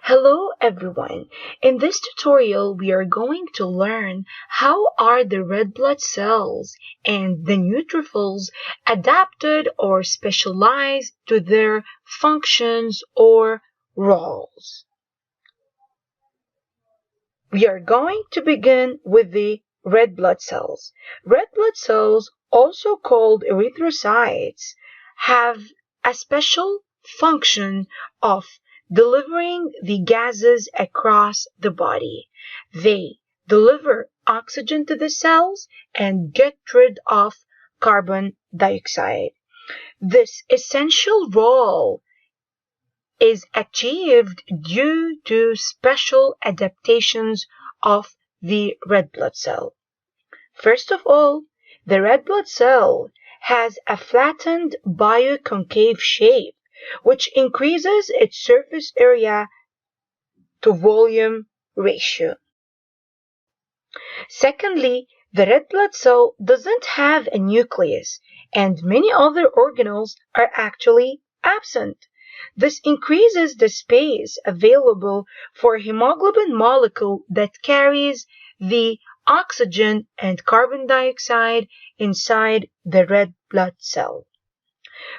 Hello everyone. In this tutorial, we are going to learn how are the red blood cells and the neutrophils adapted or specialized to their functions or roles. We are going to begin with the red blood cells. Red blood cells, also called erythrocytes, have a special function of delivering the gases across the body. They deliver oxygen to the cells and get rid of carbon dioxide. This essential role is achieved due to special adaptations of the red blood cell. First of all, the red blood cell has a flattened bioconcave shape, which increases its surface area to volume ratio. Secondly, the red blood cell doesn't have a nucleus, and many other organelles are actually absent. This increases the space available for hemoglobin molecule that carries the oxygen and carbon dioxide inside the red blood cell.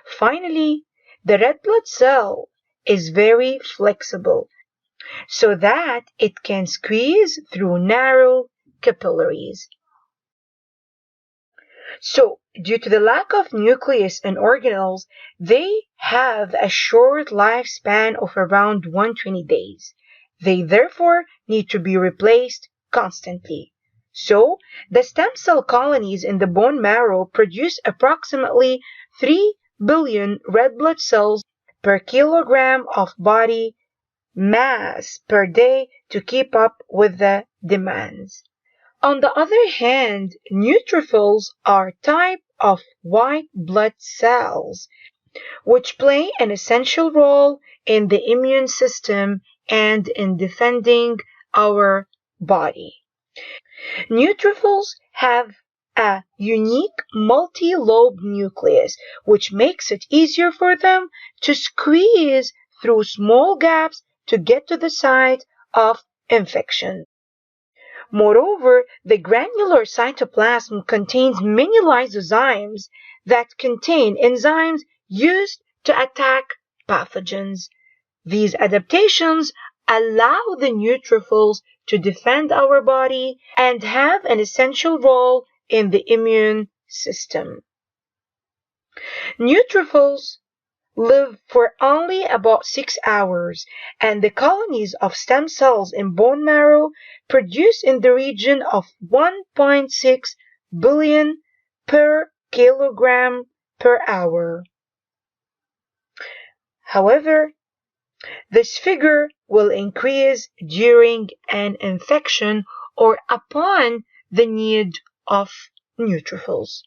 Finally, the red blood cell is very flexible so that it can squeeze through narrow capillaries. So, due to the lack of nucleus in organelles, they have a short lifespan of around 120 days. They therefore need to be replaced constantly. So, the stem cell colonies in the bone marrow produce approximately 3 billion red blood cells per kilogram of body mass per day to keep up with the demands. On the other hand, neutrophils are type of white blood cells, which play an essential role in the immune system and in defending our body. Neutrophils have a unique multi-lobe nucleus, which makes it easier for them to squeeze through small gaps to get to the site of infection. Moreover, the granular cytoplasm contains many lysozymes that contain enzymes used to attack pathogens. These adaptations allow the neutrophils to defend our body and have an essential role in the immune system. Neutrophils live for only about 6 hours, and the colonies of stem cells in bone marrow produce in the region of 1.6 billion per kilogram per hour. However, this figure will increase during an infection or upon the need of neutrophils.